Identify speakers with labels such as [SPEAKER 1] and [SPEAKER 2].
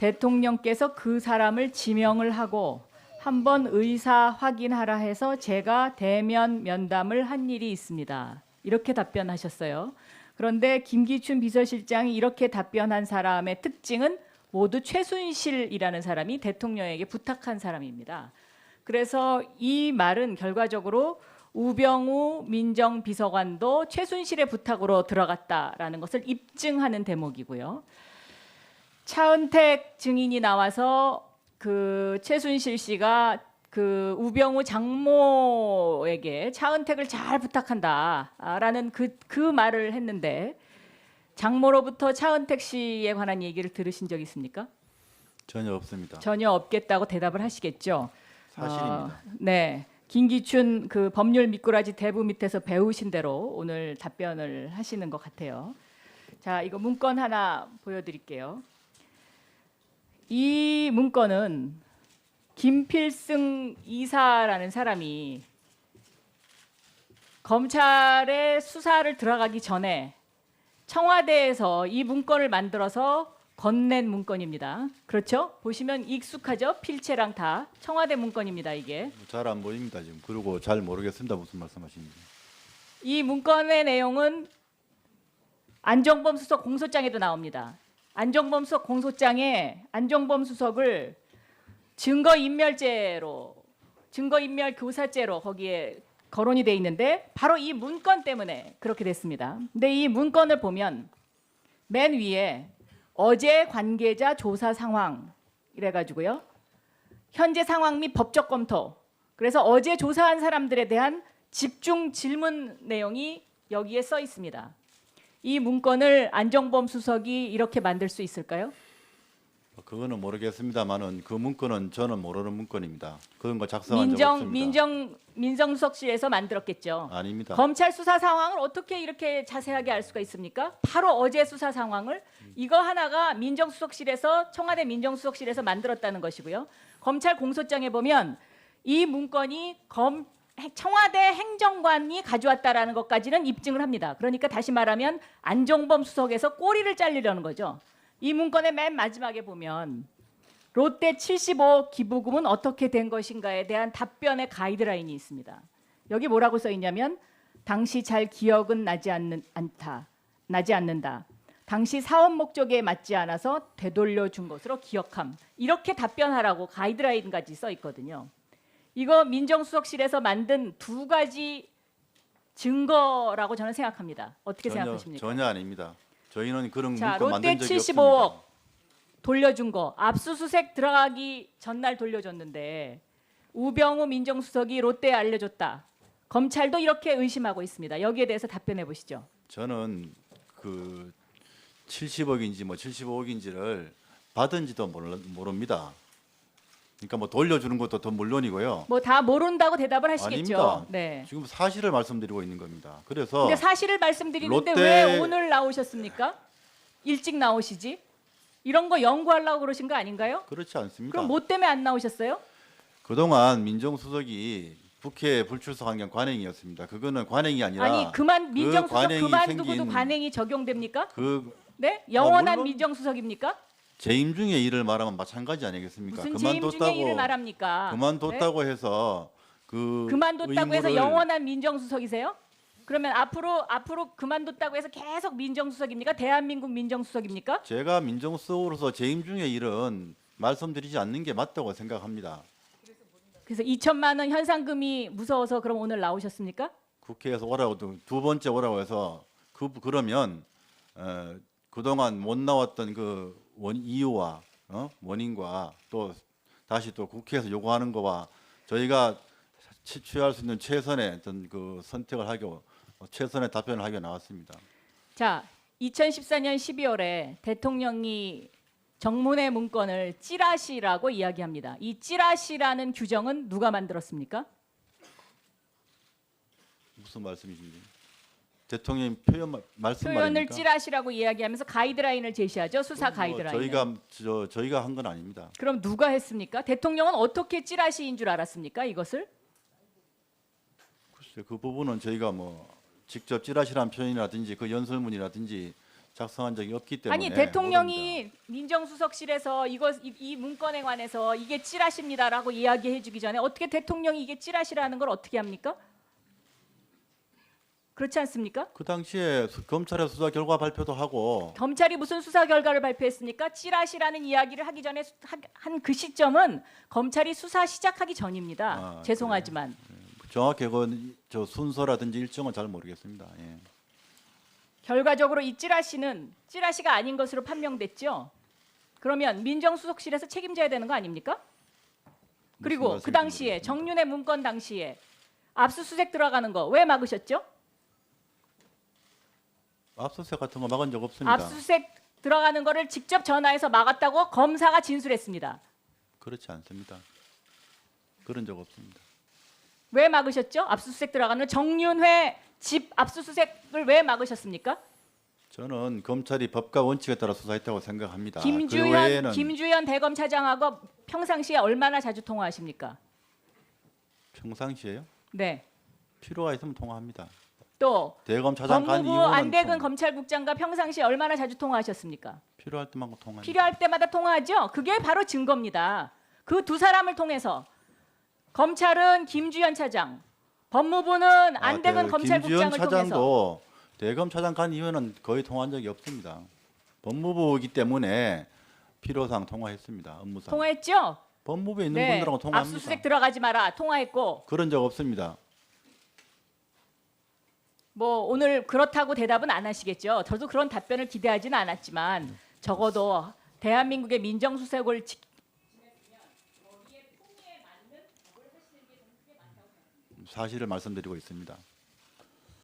[SPEAKER 1] 대통령께서 그 사람을 지명을 하고 한번 의사 확인하라 해서 제가 대면 면담을 한 일이 있습니다. 이렇게 답변하셨어요. 그런데 김기춘 비서실장이 이렇게 답변한 사람의 특징은 모두 최순실이라는 사람이 대통령에게 부탁한 사람입니다. 그래서 이 말은 결과적으로 우병우 민정비서관도 최순실의 부탁으로 들어갔다라는 것을 입증하는 대목이고요. 차은택 증인이 나와서 그 최순실 씨가 그 우병우 장모에게 차은택을 잘 부탁한다라는 그 말을 했는데 장모로부터 차은택 씨에 관한 얘기를 들으신 적 있습니까?
[SPEAKER 2] 전혀 없습니다.
[SPEAKER 1] 전혀 없겠다고 대답을 하시겠죠.
[SPEAKER 2] 사실입니다.
[SPEAKER 1] 네. 김기춘 그 법률 미꾸라지 대부 밑에서 배우신 대로 오늘 답변을 하시는 것 같아요. 자, 이거 문건 하나 보여드릴게요. 이 문건은 김필승 이사라는 사람이 검찰의 수사를 들어가기 전에 청와대에서 이 문건을 만들어서 건넨 문건입니다. 그렇죠? 보시면 익숙하죠? 필체랑 다 청와대 문건입니다. 이게.
[SPEAKER 2] 잘 안 보입니다 지금. 그리고 잘 모르겠습니다. 무슨 말씀하시는지.
[SPEAKER 1] 이 문건의 내용은 안종범 수석 공소장에도 나옵니다. 안종범 수석 공소장에 안종범 수석을 증거인멸죄로, 증거인멸 교사죄로 거기에 거론이 돼 있는데 바로 이 문건 때문에 그렇게 됐습니다. 근데 이 문건을 보면 맨 위에 어제 관계자 조사 상황 이래가지고요. 현재 상황 및 법적 검토. 그래서 어제 조사한 사람들에 대한 집중 질문 내용이 여기에 써 있습니다. 이 문건을 안종범 수석이 이렇게 만들 수 있을까요?
[SPEAKER 2] 그거는 모르겠습니다만은 그 문건은 저는 모르는 문건입니다. 그런 거 작성한 적 없습니다.
[SPEAKER 1] 민정수석실에서 만들었겠죠.
[SPEAKER 2] 아닙니다.
[SPEAKER 1] 검찰 수사 상황을 어떻게 이렇게 자세하게 알 수가 있습니까? 바로 어제 수사 상황을 이거 하나가 민정수석실에서 청와대 민정수석실에서 만들었다는 것이고요. 검찰 공소장에 보면 이 문건이 청와대 행정관이 가져왔다라는 것까지는 입증을 합니다. 그러니까 다시 말하면 안종범 수석에서 꼬리를 잘리려는 거죠. 이 문건의 맨 마지막에 보면 롯데 75 기부금은 어떻게 된 것인가에 대한 답변의 가이드라인이 있습니다. 여기 뭐라고 써 있냐면 당시 잘 기억은 나지 않는다. 당시 사업 목적에 맞지 않아서 되돌려 준 것으로 기억함. 이렇게 답변하라고 가이드라인까지 써 있거든요. 이거 민정수석실에서 만든 두 가지 증거라고 저는 생각합니다. 어떻게 생각하십니까?
[SPEAKER 2] 전혀 아닙니다. 저희는 그런
[SPEAKER 1] 자,
[SPEAKER 2] 문건
[SPEAKER 1] 롯데
[SPEAKER 2] 만든 적이
[SPEAKER 1] 75억
[SPEAKER 2] 없습니다.
[SPEAKER 1] 돌려준 거 압수수색 들어가기 전날 돌려줬는데 우병우 민정수석이 롯데에 알려줬다. 검찰도 이렇게 의심하고 있습니다. 여기에 대해서 답변해 보시죠.
[SPEAKER 2] 저는 그 70억인지 뭐 75억인지를 받은지도 모릅니다. 그러니까 뭐 돌려주는 것도 더 물론이고요.
[SPEAKER 1] 뭐 다 모른다고 대답을 하시겠죠.
[SPEAKER 2] 아닙니다.
[SPEAKER 1] 네.
[SPEAKER 2] 지금 사실을 말씀드리고 있는 겁니다. 그래서
[SPEAKER 1] 근데 사실을 말씀드리는데
[SPEAKER 2] 롯데-
[SPEAKER 1] 왜 오늘 나오셨습니까? 일찍 나오시지? 이런 거 연구하려고 그러신 거 아닌가요?
[SPEAKER 2] 그렇지 않습니다.
[SPEAKER 1] 그럼 뭐 때문에 안 나오셨어요?
[SPEAKER 2] 그동안 민정수석이 국회 불출석 게 관행이었습니다. 그거는 관행이 아니라
[SPEAKER 1] 아니 그만 민정수석
[SPEAKER 2] 관행이
[SPEAKER 1] 그만두고도
[SPEAKER 2] 생긴
[SPEAKER 1] 관행이 적용됩니까?
[SPEAKER 2] 그
[SPEAKER 1] 네? 영원한
[SPEAKER 2] 물론-
[SPEAKER 1] 민정수석입니까?
[SPEAKER 2] 재임 중에 일을 말하면 마찬가지 아니겠습니까?
[SPEAKER 1] 무슨 재임 중에 일을 말합니까?
[SPEAKER 2] 그만뒀다고 해서 그
[SPEAKER 1] 그만뒀다고 해서
[SPEAKER 2] 의무를-
[SPEAKER 1] 영원한 민정수석이세요? 그러면 앞으로 그만뒀다고 해서 계속 민정수석입니까? 대한민국 민정수석입니까?
[SPEAKER 2] 제가 민정수석으로서 재임 중에 일은 말씀드리지 않는 게 맞다고 생각합니다.
[SPEAKER 1] 그래서 2천만 원 현상금이 무서워서 그럼 오늘 나오셨습니까?
[SPEAKER 2] 국회에서 오라고 두 번째 오라고 해서 그러면 그동안 못 나왔던 그 이유와 원인과 또 다시 또 국회에서 요구하는 거와 저희가 취할 수 있는 최선의 어떤 그 선택을 하고 최선의 답변을 하기 나왔습니다.
[SPEAKER 1] 자, 2014년 12월에 대통령이 정문회 문건을 찌라시라고 이야기합니다. 이 찌라시라는 규정은 누가 만들었습니까?
[SPEAKER 2] 무슨 말씀이신지 대통령 말씀
[SPEAKER 1] 표현을
[SPEAKER 2] 말입니까?
[SPEAKER 1] 찌라시라고 이야기하면서 가이드라인을 제시하죠. 수사 가이드라인.
[SPEAKER 2] 저희가 한 건 아닙니다.
[SPEAKER 1] 그럼 누가 했습니까? 대통령은 어떻게 찌라시인 줄 알았습니까? 이것을?
[SPEAKER 2] 글쎄, 그 부분은 저희가 뭐 직접 찌라시란 표현이라든지 그 연설문이라든지 작성한 적이 없기 때문에
[SPEAKER 1] 아니 대통령이 민정수석실에서 이 문건에 관해서 이게 찌라시입니다라고 이야기해주기 전에 어떻게 대통령이 이게 찌라시라는 걸 어떻게 합니까? 그렇지 않습니까?
[SPEAKER 2] 그 당시에 검찰의 수사 결과 발표도 하고
[SPEAKER 1] 검찰이 무슨 수사 결과를 발표했습니까? 찌라시라는 이야기를 하기 전에 한 그 시점은 검찰이 수사 시작하기 전입니다.
[SPEAKER 2] 아,
[SPEAKER 1] 죄송하지만
[SPEAKER 2] 정확히 저 순서라든지 일정은 잘 모르겠습니다. 예.
[SPEAKER 1] 결과적으로 이 찌라시는 찌라시가 아닌 것으로 판명됐죠. 그러면 민정수석실에서 책임져야 되는 거 아닙니까? 그리고
[SPEAKER 2] 무슨
[SPEAKER 1] 그 당시에
[SPEAKER 2] 말씀인지
[SPEAKER 1] 정윤의 문건 당시에 압수수색 들어가는 거 왜 막으셨죠?
[SPEAKER 2] 압수수색 같은 거 막은 적 없습니다.
[SPEAKER 1] 압수수색 들어가는 거를 직접 전화해서 막았다고 검사가 진술했습니다.
[SPEAKER 2] 그렇지 않습니다. 그런 적 없습니다.
[SPEAKER 1] 왜 막으셨죠? 압수수색 들어가는 정윤회 집 압수수색을 왜 막으셨습니까?
[SPEAKER 2] 저는 검찰이 법과 원칙에 따라 수사했다고 생각합니다. 그 외에는
[SPEAKER 1] 김주현 대검차장하고 평상시에 얼마나 자주 통화하십니까?
[SPEAKER 2] 평상시에요?
[SPEAKER 1] 네.
[SPEAKER 2] 필요가 있으면 통화합니다.
[SPEAKER 1] 또
[SPEAKER 2] 대검차장 간
[SPEAKER 1] 법무부
[SPEAKER 2] 이후는
[SPEAKER 1] 안대근 검찰국장과 평상시에 얼마나 자주 통화하셨습니까?
[SPEAKER 2] 필요할 때만 통화합니다.
[SPEAKER 1] 필요할 때마다 통화하죠. 그게 바로 증거입니다. 그 두 사람을 통해서 검찰은 김주현 차장, 법무부는 안대근 검찰국장을
[SPEAKER 2] 김주현
[SPEAKER 1] 통해서
[SPEAKER 2] 차장도 대검차장 간 이후에는 거의 통화한 적이 없습니다. 법무부이기 때문에 필요상 통화했습니다. 업무상.
[SPEAKER 1] 통화했죠.
[SPEAKER 2] 법무부에 있는
[SPEAKER 1] 네.
[SPEAKER 2] 분들하고 통화합니다.
[SPEAKER 1] 압수수색 들어가지 마라 통화했고
[SPEAKER 2] 그런 적 없습니다.
[SPEAKER 1] 뭐 오늘 그렇다고 대답은 안 하시겠죠. 저도 그런 답변을 기대하지는 않았지만 적어도 대한민국의 민정수석을
[SPEAKER 2] 사실을 말씀드리고 있습니다.